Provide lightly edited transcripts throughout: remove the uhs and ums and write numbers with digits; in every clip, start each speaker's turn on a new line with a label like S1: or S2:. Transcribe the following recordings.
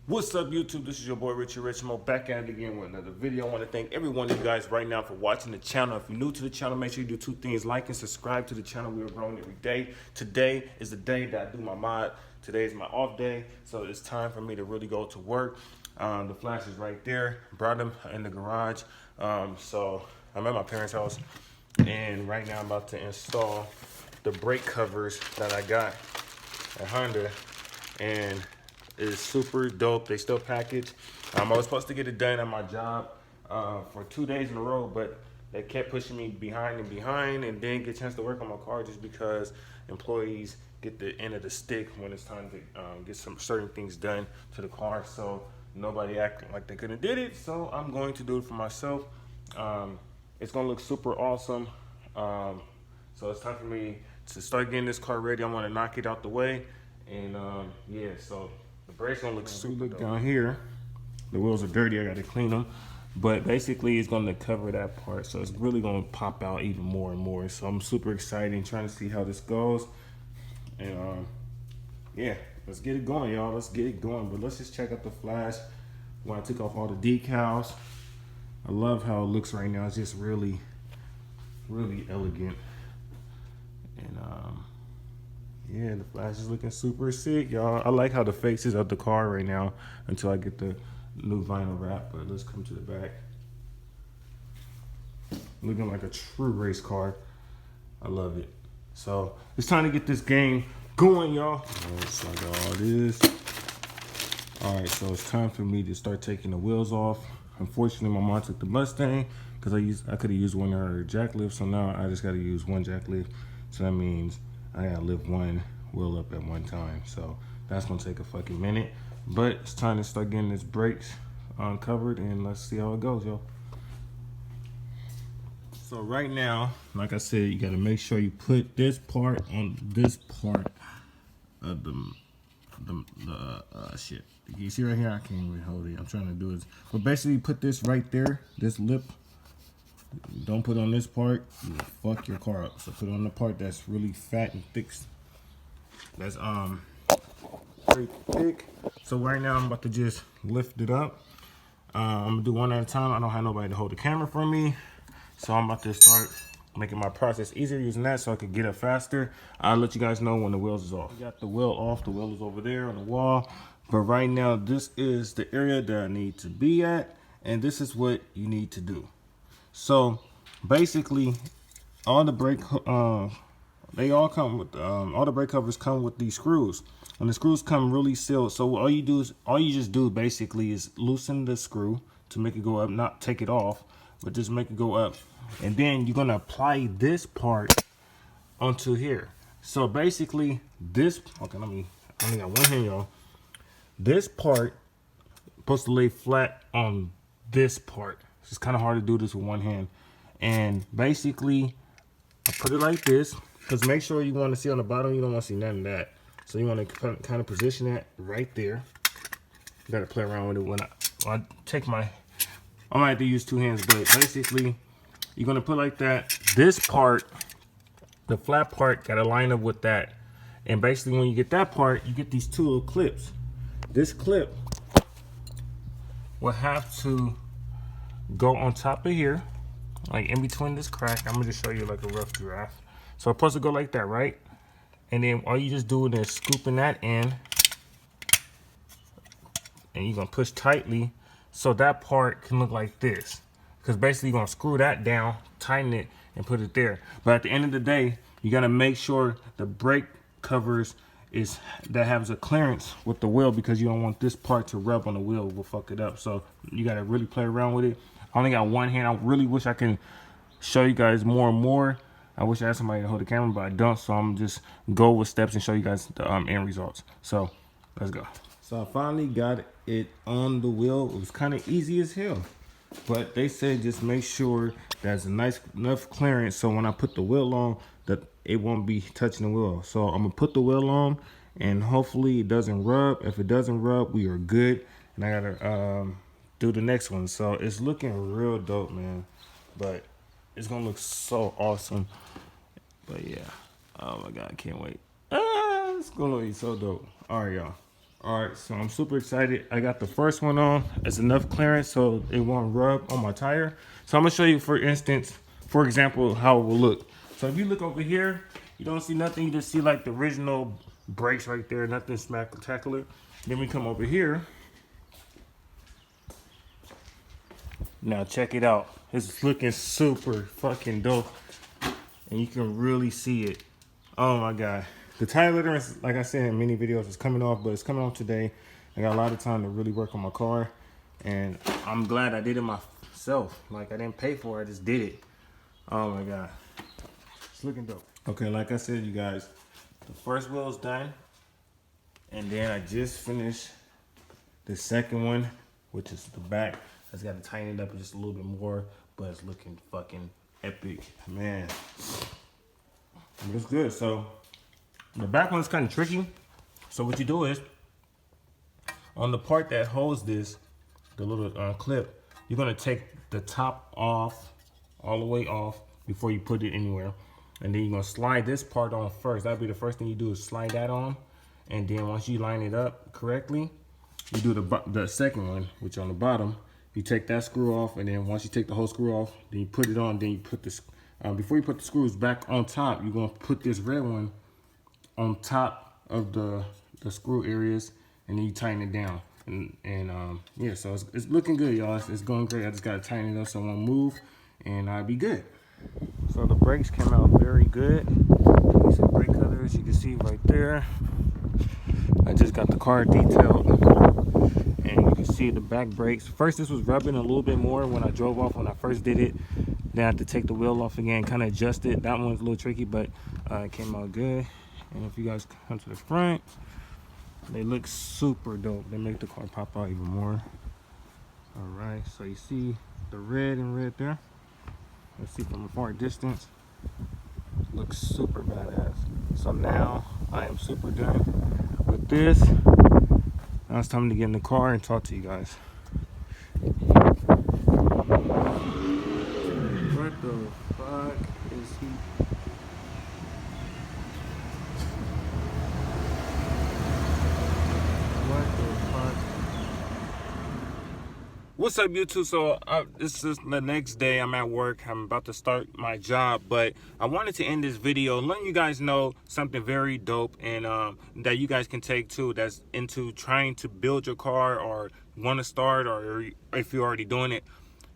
S1: What's up, YouTube? This is your boy Richie back at it again with another video. I want to thank every one of you guys right now for watching the channel. If you're new to the channel, make sure you do two things: like and subscribe to the channel. We are growing every day. Today is the day that I do my mod. Today is my off day, so it's time for me to really go to work. The flash is right there. Brought them in the garage. So I'm at my parents' house, and right now I'm about to install the brake covers that I got at Honda, and it's super dope. They still package. I was supposed to get it done at my job for 2 days in a row, but they kept pushing me behind, and didn't get a chance to work on my car just because employees get the end of the stick when it's time to get some certain things done to the car. So nobody acting like they couldn't did it. So I'm going to do it for myself. It's gonna look super awesome. So it's time for me to start getting this car ready. I want to knock it out the way, and yeah. So the brakes gonna look super dope. Down here, the wheels are dirty. I gotta clean them, but basically it's gonna cover that part. So it's really gonna pop out even more and more. So I'm super excited and trying to see how this goes. And yeah, let's get it going, y'all. Let's get it going. But let's just check out the flash. When I took off all the decals, I love how it looks right now. It's just really, really elegant. And yeah, the flash is looking super sick, y'all. I like how the face is of the car right now until I get the new vinyl wrap. But let's come to the back. Looking like a true race car. I love it. So it's time to get this game going, y'all. So I got all this. All right, so it's time for me to start taking the wheels off. Unfortunately, my mom took the Mustang because I could have used one of her jack lifts. So now I just got to use one jack lift. So that means I gotta lift one wheel up at one time. So that's gonna take a fucking minute. But it's time to start getting this brakes uncovered, and let's see how it goes, yo. So right now, like I said, you gotta make sure you put this part on this part of the shit. You see right here, I can't even hold it. I'm trying to do it. But basically put this right there, this lip. Don't put on this part, you will fuck your car up. So put on the part that's really fat and thick. That's pretty thick. So right now I'm about to just lift it up. I'm gonna do one at a time. I don't have nobody to hold the camera for me. So I'm about to start making my process easier using that so I could get up faster. I'll let you guys know when the wheels is off. We got the wheel off. The wheel is over there on the wall. But right now, this is the area that I need to be at, and this is what you need to do. So basically, all the brake they all come with all the brake covers come with these screws, and the screws come really sealed. So all you just do basically is loosen the screw to make it go up, not take it off, but just make it go up. And then you're gonna apply this part onto here. So basically this, okay, I only got one hand, y'all. This part supposed to lay flat on this part. It's kind of hard to do this with one hand. And basically I put it like this, because make sure you want to see on the bottom, you don't want to see none of that. So you want to kind of position that right there. You got to play around with it. When I take my, I might have to use two hands, but basically you're going to put like that. This part, the flat part, got to line up with that. And basically when you get that part, you get these two little clips. This clip will have to go on top of here, like in between this crack. I'm gonna just show you like a rough draft. So it's supposed to go like that, right? And then all you just doing is scooping that in, and you're gonna push tightly so that part can look like this. Because basically you're gonna screw that down, tighten it, and put it there. But at the end of the day, you gotta make sure the brake covers that has a clearance with the wheel, because you don't want this part to rub on the wheel. Will fuck it up. So you gotta really play around with it. I only got one hand. I really wish I can show you guys more and more. I wish I had somebody to hold the camera, but I don't. So I'm just go with steps and show you guys the end results. So let's go. So I finally got it on the wheel. It was kind of easy as hell, but they said just make sure there's a nice enough clearance so when I put the wheel on, that it won't be touching the wheel. So I'm gonna put the wheel on, and hopefully it doesn't rub. If it doesn't rub, we are good. And I gotta do the next one. So it's looking real dope, man. But it's gonna look so awesome. But yeah, oh my god, I can't wait. It's gonna be so dope. All right, y'all. All right, so I'm super excited. I got the first one on. It's enough clearance so it won't rub on my tire. So I'm gonna show you, for instance, for example, how it will look. So if you look over here, you don't see nothing. You just see like the original brakes right there, nothing spectacular. Then we come over here. Now check it out. It's looking super fucking dope. And you can really see it. Oh my God. The tire litter is, like I said in many videos, it's coming off, but it's coming off today. I got a lot of time to really work on my car. And I'm glad I did it myself. Like, I didn't pay for it, I just did it. Oh my God. It's looking dope. Okay, like I said, you guys, the first wheel is done. And then I just finished the second one, which is the back. I just got to tighten it up just a little bit more, but it's looking fucking epic, man. It looks good. So the back one's kind of tricky. So what you do is, on the part that holds this, the little clip, you're gonna take the top off, all the way off, before you put it anywhere. And then you're gonna slide this part on first. That'll be the first thing you do, is slide that on. And then once you line it up correctly, you do the second one, which on the bottom, you take that screw off, and then once you take the whole screw off, then you put it on, then you put this, before you put the screws back on top, you're gonna put this red one on top of the screw areas, and then you tighten it down. And yeah, so it's looking good, y'all. It's going great. I just gotta tighten it up so it won't move, and I'll be good. So the brakes came out very good. These are brake cutters, you can see right there. I just got the car detailed, and you can see the back brakes. First, this was rubbing a little bit more when I drove off when I first did it. Then I had to take the wheel off again, kind of adjust it. That one's a little tricky, but it came out good. And if you guys come to the front, they look super dope. They make the car pop out even more. All right, so you see the red and red there. Let's see from a far distance. Looks super badass. So now I am super done with this. Now it's time to get in the car and talk to you guys. What the fuck is he? What the fuck? What's up, YouTube? So this is the next day. I'm at work. I'm about to start my job, but I wanted to end this video letting you guys know something very dope, and that you guys can take too, that's into trying to build your car or want to start, or if you're already doing it.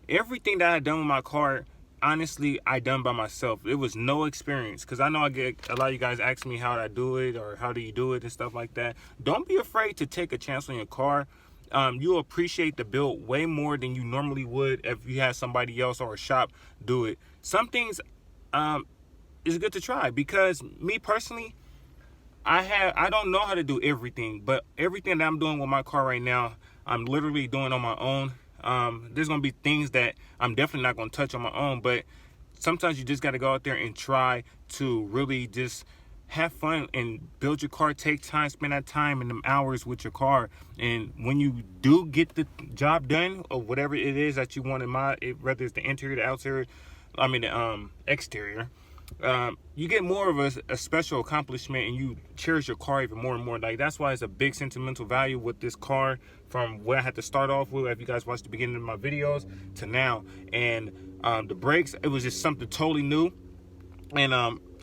S1: Everything that I done with my car, honestly, I done by myself. It was no experience, because I know I get a lot of you guys ask me how I do it or how do you do it and stuff like that. Don't be afraid to take a chance on your car. You'll appreciate the build way more than you normally would if you had somebody else or a shop do it. Some things is good to try, because me personally, I don't know how to do everything, but everything that I'm doing with my car right now, I'm literally doing on my own. There's gonna be things that I'm definitely not gonna touch on my own, but sometimes you just gotta go out there and try to really just have fun and build your car. Take time, spend that time and them hours with your car, and when you do get the job done, or whatever it is that you want to mod, whether it's the interior, the outerior, I mean the exterior, you get more of a special accomplishment, and you cherish your car even more and more. Like, that's why it's a big sentimental value with this car, from where I had to start off with, if you guys watched the beginning of my videos, to now. And the brakes, it was just something totally new, and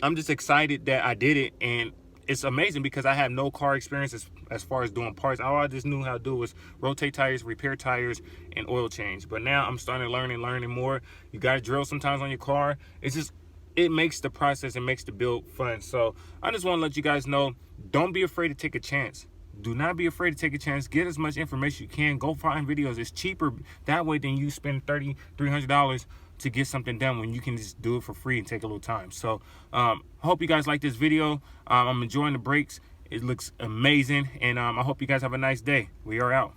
S1: I'm just excited that I did it. And it's amazing because I have no car experience as far as doing parts. All I just knew how to do was rotate tires, repair tires, and oil change. But now I'm starting to learning more. You got to drill sometimes on your car. It's just, it makes the process and makes the build fun. So I just want to let you guys know, don't be afraid to take a chance. Do not be afraid to take a chance. Get as much information you can. Go find videos. It's cheaper that way than you spend $300, $300 to get something done, when you can just do it for free and take a little time. So I hope you guys like this video. I'm enjoying the brakes. It looks amazing, and I hope you guys have a nice day. We are out.